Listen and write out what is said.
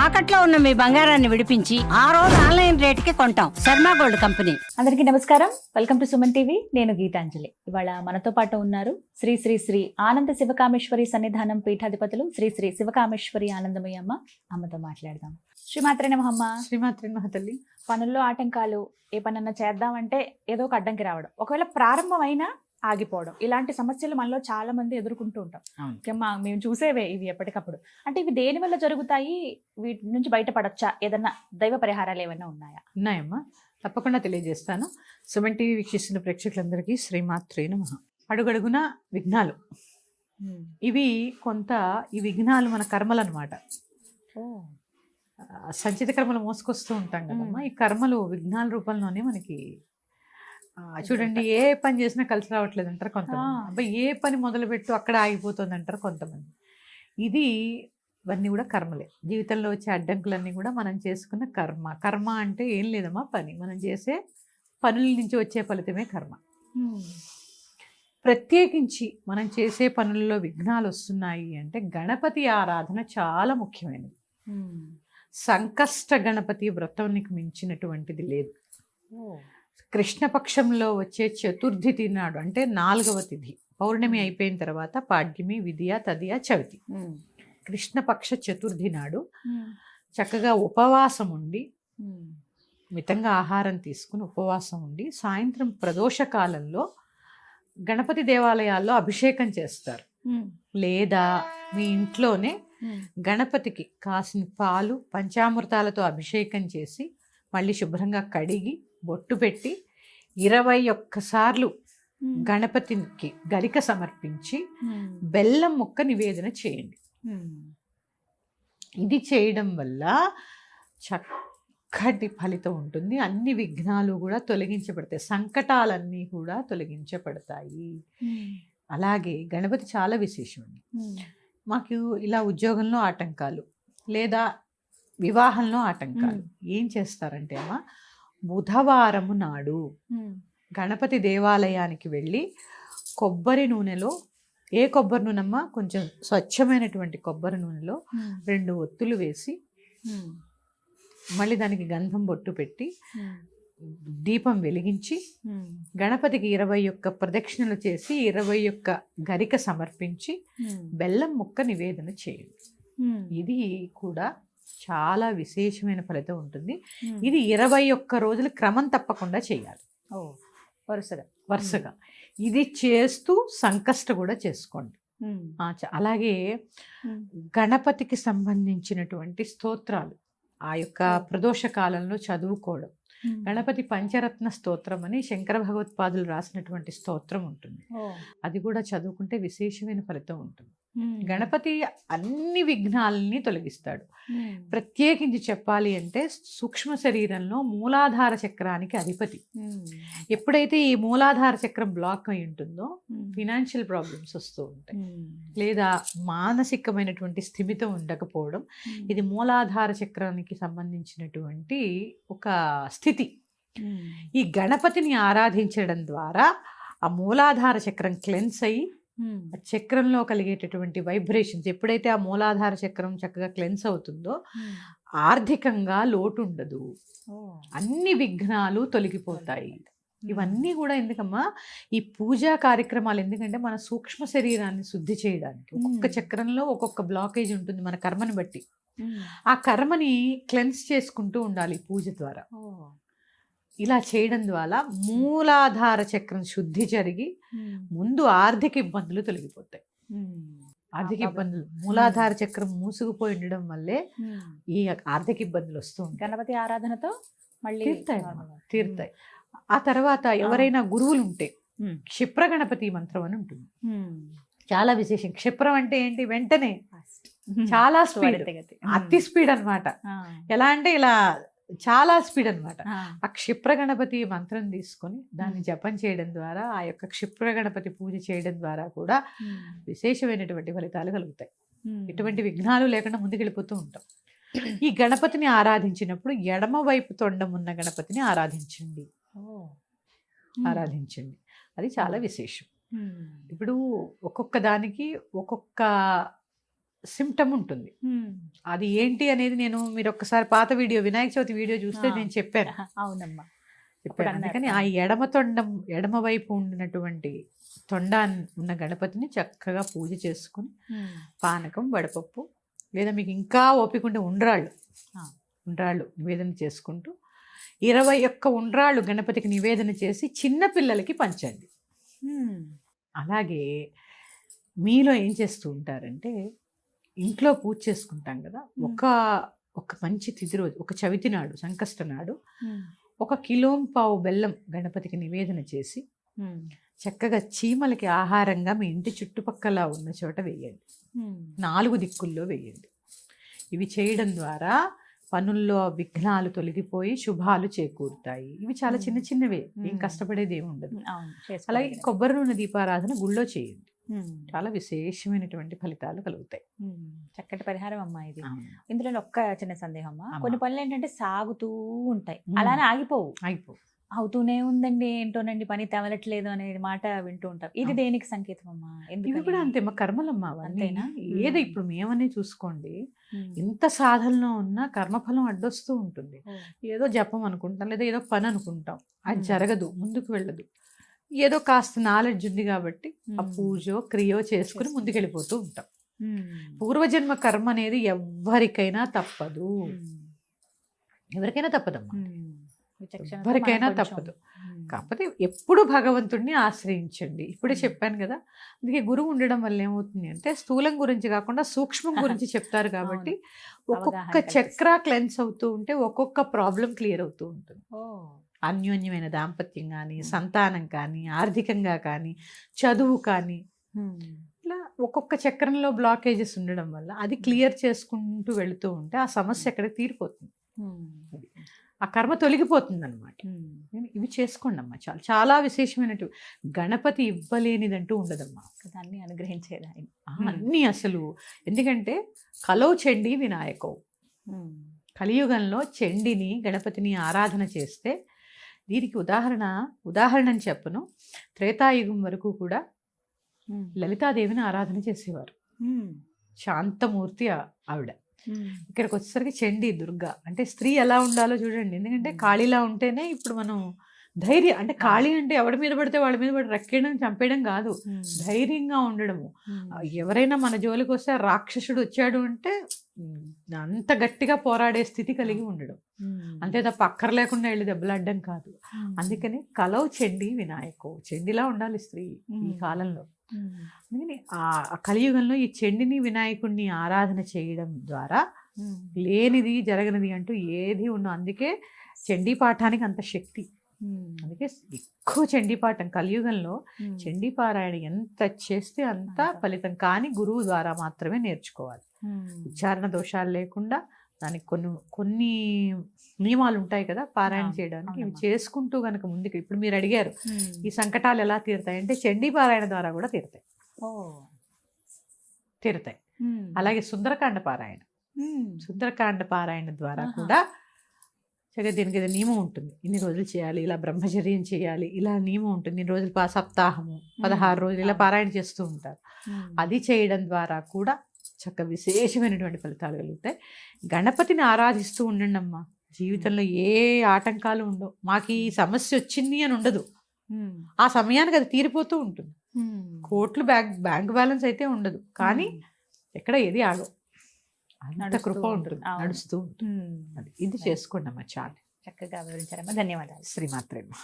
తాకట్లో ఉన్న మీ బంగారాన్ని విడిపించి ఆ రోజు ఆన్లైన్ రేటుకి కొంటాం. Sharma gold company. అందరికీ నమస్కారం. Welcome to Suman TV. నేను గీతాంజలి. ఇవాళ మనతో పాటు ఉన్నారు శ్రీ శ్రీ శ్రీ ఆనంద శివకామేశ్వరి సన్నిధానం పీఠాధిపతులు శ్రీ శ్రీ శివకామేశ్వరి ఆనందమయ్య అమ్మతో మాట్లాడదాం. శ్రీమాత్రే నమః అమ్మ. శ్రీమాత్రే నమః తల్లి. పనుల్లో ఆటంకాలు, ఏ పనన్నా చేద్దామంటే ఏదో ఒక అడ్డంకి రావడం, ఒకవేళ ప్రారంభమైనా ఆగిపోవడం, ఇలాంటి సమస్యలు మనలో చాలా మంది ఎదుర్కొంటూ ఉంటాం. ముఖ్యంగా మేము చూసేవే ఇవి ఎప్పటికప్పుడు. అంటే ఇవి దేని వల్ల జరుగుతాయి? వీటి నుంచి బయటపడొచ్చా? ఏదన్నా దైవ పరిహారాలు ఏమైనా ఉన్నాయా? ఉన్నాయమ్మా, తప్పకుండా తెలియజేస్తాను. సుమన్ టీవీ వీక్షిస్తున్న ప్రేక్షకులందరికీ శ్రీమాత్రే నమః. అడుగడుగున విఘ్నాలు. ఇవి ఈ విఘ్నాలు మన కర్మలు అనమాట. సంచిత కర్మలు మోసుకొస్తూ ఉంటాం కదమ్మా. ఈ కర్మలు విఘ్నాల రూపంలోనే మనకి చూడండి, ఏ పని చేసినా కలిసి రావట్లేదు అంటారు కొంతమంది. అబ్బాయి ఏ పని మొదలుపెట్టు అక్కడ ఆగిపోతుంది అంటారు కొంతమంది. ఇవన్నీ కూడా కర్మలే. జీవితంలో వచ్చే అడ్డంకులన్నీ కూడా మనం చేసుకున్న కర్మ. కర్మ అంటే ఏం లేదమ్మా, పని. మనం చేసే పనుల నుంచి వచ్చే ఫలితమే కర్మ. ప్రత్యేకించి మనం చేసే పనుల్లో విఘ్నాలు వస్తున్నాయి అంటే గణపతి ఆరాధన చాలా ముఖ్యమైనది. సంకష్ట గణపతి వ్రతానికి మించినటువంటిది లేదు. కృష్ణపక్షంలో వచ్చే చతుర్థి తిథి నాడు, అంటే 4వ తిథి, పౌర్ణమి అయిపోయిన తర్వాత పాడ్యమి, విదియ, తదియ, చవితి, కృష్ణపక్ష చతుర్థి నాడు చక్కగా ఉపవాసం ఉండి, మితంగా ఆహారం తీసుకుని ఉపవాసం ఉండి, సాయంత్రం ప్రదోష కాలంలో గణపతి దేవాలయాల్లో అభిషేకం చేస్తారు. లేదా మీ ఇంట్లోనే గణపతికి కాసిన పాలు పంచామృతాలతో అభిషేకం చేసి మళ్ళీ శుభ్రంగా కడిగి బొట్టు పెట్టి 21 సార్లు గణపతికి గరిక సమర్పించి బెల్లం ముక్క నివేదన చేయండి. ఇది చేయడం వల్ల చక్కటి ఫలితం ఉంటుంది. అన్ని విఘ్నాలు కూడా తొలగించబడతాయి, సంకటాలన్నీ కూడా తొలగించబడతాయి. అలాగే గణపతి చాలా విశేషం. మాకు ఇలా ఉద్యోగంలో ఆటంకాలు లేదా వివాహంలో ఆటంకాలు ఏం చేస్తారంటే అమ్మా, బుధవారము నాడు గణపతి దేవాలయానికి వెళ్ళి కొబ్బరి నూనెలో, ఏ కొబ్బరి నూనెమ్మా, కొంచెం స్వచ్ఛమైనటువంటి కొబ్బరి నూనెలో 2 ఒత్తులు వేసి మళ్ళీ దానికి గంధం బొట్టు పెట్టి దీపం వెలిగించి గణపతికి 21 ప్రదక్షిణలు చేసి 21 గరిక సమర్పించి బెల్లం ముక్క నివేదన చేయండి. ఇది కూడా చాలా విశేషమైన ఫలితం ఉంటుంది. ఇది 21 రోజులు క్రమం తప్పకుండా చేయాలి, వరుసగా. ఇది చేస్తూ సంకష్ట కూడా చేసుకోండి. అలాగే గణపతికి సంబంధించినటువంటి స్తోత్రాలు ఆ యొక్క ప్రదోష కాలంలో చదువుకోవడం. గణపతి పంచరత్న స్తోత్రం అని శంకర భగవత్పాదులు రాసినటువంటి స్తోత్రం ఉంటుంది. అది కూడా చదువుకుంటే విశేషమైన ఫలితం ఉంటుంది. గణపతి అన్ని విఘ్నాలని తొలగిస్తాడు. ప్రత్యేకించి చెప్పాలి అంటే సూక్ష్మ శరీరంలో మూలాధార చక్రానికి అధిపతి. ఎప్పుడైతే ఈ మూలాధార చక్రం బ్లాక్ అయి ఉంటుందో ఫినాన్షియల్ ప్రాబ్లమ్స్ వస్తూ ఉంటాయి, లేదా మానసికమైనటువంటి స్థిమితం ఉండకపోవడం. ఇది మూలాధార చక్రానికి సంబంధించినటువంటి ఒక స్థితి. ఈ గణపతిని ఆరాధించడం ద్వారా ఆ మూలాధార చక్రం క్లెన్స్ అయ్యి చక్రంలో కలిగేటటువంటి వైబ్రేషన్స్, ఎప్పుడైతే ఆ మూలాధార చక్రం చక్కగా క్లెన్స్ అవుతుందో ఆర్థికంగా లోటు ఉండదు, అన్ని విఘ్నాలు తొలగిపోతాయి. ఇవన్నీ కూడా ఎందుకమ్మా, ఈ పూజా కార్యక్రమాలు ఎందుకంటే మన సూక్ష్మ శరీరాన్ని శుద్ధి చేయడానికి. ఒక్కొక్క చక్రంలో ఒక్కొక్క బ్లాకేజ్ ఉంటుంది మన కర్మని బట్టి. ఆ కర్మని క్లెన్స్ చేసుకుంటూ ఉండాలి పూజ ద్వారా. ఇలా చేయడం ద్వారా మూలాధార చక్రం శుద్ధి జరిగి ముందు ఆర్థిక ఇబ్బందులు తొలగిపోతాయి. ఆర్థిక ఇబ్బందులు మూలాధార చక్రం మూసుకుపోయి ఉండడం వల్లే ఈ ఆర్థిక ఇబ్బందులు వస్తూ ఉంటాయి. గణపతి ఆరాధనతో మళ్ళీ తీరుతాయి. ఆ తర్వాత ఎవరైనా గురువులు ఉంటే క్షిప్ర గణపతి మంత్రం అని ఉంటుంది, చాలా విశేషం. క్షిప్రం అంటే ఏంటి? వెంటనే, చాలా స్పీడ్, అతి స్పీడ్ అన్నమాట. ఎలా అంటే ఇలా చాలా స్పీడ్ అనమాట. ఆ క్షిప్ర గణపతి మంత్రం తీసుకొని దాన్ని జపం చేయడం ద్వారా, ఆ యొక్క క్షిప్ర గణపతి పూజ చేయడం ద్వారా కూడా విశేషమైనటువంటి ఫలితాలు కలుగుతాయి. ఎటువంటి విఘ్నాలు లేకుండా ముందుకెళ్ళిపోతూ ఉంటాం. ఈ గణపతిని ఆరాధించినప్పుడు ఎడమ వైపు తొండం ఉన్న గణపతిని ఆరాధించండి. అది చాలా విశేషం. ఇప్పుడు ఒక్కొక్క దానికి ఒక్కొక్క సిమ్టమ్ ఉంటుంది. అది ఏంటి అనేది మీరు ఒక్కసారి పాత వీడియో, వినాయక చవితి వీడియో చూస్తే నేను చెప్పాను. అవునమ్మా. చెప్పాను. అందుకని ఆ ఎడమ వైపు ఉన్నటువంటి తొండ ఉన్న గణపతిని చక్కగా పూజ చేసుకుని పానకం, వడపప్పు, లేదా మీకు ఇంకా ఓపిక ఉంటే ఉండ్రాళ్ళు నివేదన చేసుకుంటూ 21 ఉండ్రాళ్ళు గణపతికి నివేదన చేసి చిన్న పిల్లలకి పంచండి. అలాగే మీలో ఏం చేస్తూ ఉంటారంటే, ఇంట్లో పూజ చేసుకుంటాం కదా, ఒక మంచి తిథి రోజు, ఒక చవితి నాడు, సంకష్ట నాడు 1 కిలోంపావు బెల్లం గణపతికి నివేదన చేసి చక్కగా చీమలకి ఆహారంగా మీ ఇంటి చుట్టుపక్కల ఉన్న చోట వేయండి. 4 దిక్కుల్లో వేయండి. ఇవి చేయడం ద్వారా పనుల్లో విఘ్నాలు తొలగిపోయి శుభాలు చేకూరుతాయి. ఇవి చాలా చిన్న చిన్నవే, ఏం కష్టపడేది ఏమి ఉండదు. అలాగే కొబ్బరి నూనె దీపారాధన గుళ్ళో చేయండి. చాలా విశేషమైనటువంటి ఫలితాలు కలుగుతాయి. చక్కటి పరిహారం అమ్మా ఇది. ఇందులో ఒక్క చిన్న సందేహం అమ్మా, కొన్ని పనులు ఏంటంటే సాగుతూ ఉంటాయి, అలానే ఆగిపోవు. అవుతూనే ఉందండి, ఏంటోనండి పని తెవలట్లేదు అనేది మాట వింటూ ఉంటాం. ఇది దేనికి సంకేతం అమ్మా? ఇవి కూడా అంతే, మా కర్మలమ్మా. అంతేనా? ఏదో ఇప్పుడు మేమనే చూసుకోండి, ఎంత సాధనలో ఉన్నా కర్మఫలం అడ్డొస్తూ ఉంటుంది. ఏదో జపం అనుకుంటాం, లేదా ఏదో పని అనుకుంటాం, అది జరగదు, ముందుకు వెళ్ళదు. ఏదో కాస్త నాలెడ్జ్ ఉంది కాబట్టి ఆ పూజో క్రియో చేసుకుని ముందుకెళ్ళిపోతూ ఉంటాం. పూర్వజన్మ కర్మ అనేది ఎవరికైనా తప్పదు, ఎవరికైనా తప్పదమ్మా, ఎవరికైనా తప్పదు. కాకపోతే ఎప్పుడు భగవంతుడిని ఆశ్రయించండి. ఇప్పుడే చెప్పాను కదా, అందుకే గురువు ఉండడం వల్ల ఏమవుతుంది అంటే స్థూలం గురించి కాకుండా సూక్ష్మం గురించి చెప్తారు కాబట్టి ఒక్కొక్క చక్ర క్లెన్స్ అవుతూ ఉంటే ఒక్కొక్క ప్రాబ్లం క్లియర్ అవుతూ ఉంటుంది. అన్యోన్యమైన దాంపత్యం కానీ, సంతానం కానీ, ఆర్థికంగా కానీ, చదువు కానీ, ఇలా ఒక్కొక్క చక్రంలో బ్లాకేజెస్ ఉండడం వల్ల అది క్లియర్ చేసుకుంటూ వెళుతూ ఉంటే ఆ సమస్య అక్కడ తీరిపోతుంది, ఆ కర్మ తొలగిపోతుంది అనమాట. ఇవి చేసుకోండి అమ్మా, చాలా చాలా విశేషమైనట్టు. గణపతి ఇవ్వలేనిదంటూ ఉండదమ్మా, దాన్ని అనుగ్రహించేది ఆయన అన్నీ అసలు. ఎందుకంటే కలౌ చండీ వినాయకవు, కలియుగంలో చండిని గణపతిని ఆరాధన చేస్తే, దీనికి ఉదాహరణ అని చెప్పను, త్రేతాయుగం వరకు కూడా లలితాదేవిని ఆరాధన చేసేవారు. శాంతమూర్తి ఆవిడ. ఇక్కడికి వచ్చేసరికి చండీ, దుర్గా. అంటే స్త్రీ ఎలా ఉండాలో చూడండి. ఎందుకంటే కాళీలా ఉంటేనే ఇప్పుడు మనం ధైర్యం, అంటే కాళీ అంటే ఎవడి మీద పడితే వాళ్ళ మీద పడి రక్కేయడం, చంపేయడం కాదు, ధైర్యంగా ఉండడము. ఎవరైనా మన జోలికి వస్తే రాక్షసుడు వచ్చాడు అంటే అంత గట్టిగా పోరాడే స్థితి కలిగి ఉండడం, అంతే తప్ప అక్కర్లేకుండా వెళ్ళి దెబ్బలాడడం కాదు. అందుకని కలౌ చండీ వినాయకో, చండిలా ఉండాలి స్త్రీ ఈ కాలంలో. అందుకని ఆ కలియుగంలో ఈ చండిని వినాయకుడిని ఆరాధన చేయడం ద్వారా లేనిది జరగనిది అంటూ ఏది ఉండవు. అందుకే చండీ పాఠానికి అంత శక్తి. అందుకే ఎక్కువ చండీపాఠం కలియుగంలో చండీపారాయణ ఎంత చేస్తే అంత ఫలితం. కానీ గురువు ద్వారా మాత్రమే నేర్చుకోవాలి. ఉచ్చారణ దోషాలు లేకుండా దానికి కొన్ని నియమాలు ఉంటాయి కదా పారాయణ చేయడానికి, ఇవి చేసుకుంటూ గనక ముందుకు. ఇప్పుడు మీరు అడిగారు ఈ సంకటాలు ఎలా తీరుతాయి అంటే, చండీ పారాయణ ద్వారా కూడా తీరుతాయి. అలాగే సుందరకాండ పారాయణ ద్వారా కూడా దీనికి ఏదో నియమం ఉంటుంది, ఇన్ని రోజులు చేయాలి, ఇలా బ్రహ్మచర్యం చేయాలి, ఇలా నియమం ఉంటుంది. ఇన్ని రోజులు సప్తాహము 16 రోజులు ఇలా పారాయణ చేస్తూ ఉంటారు. అది చేయడం ద్వారా కూడా చక్క విశేషమైనటువంటి ఫలితాలు కలుగుతాయి. గణపతిని ఆరాధిస్తూ ఉండండి అమ్మా, జీవితంలో ఏ ఆటంకాలు ఉండవు. మాకు ఈ సమస్య వచ్చింది అని ఉండదు, ఆ సమయానికి అది తీరిపోతూ ఉంటుంది. కోట్లు బ్యాంక్ బ్యాలెన్స్ అయితే ఉండదు, కానీ ఎక్కడ ఏది ఆగవు, అంత కృప ఉంటుంది, నడుస్తూ ఉంటుంది. ఇది చేసుకోండి అమ్మా, చాలా చక్కగా వివరించారమ్మా. ధన్యవాదాలు. శ్రీమాత్రే నమః.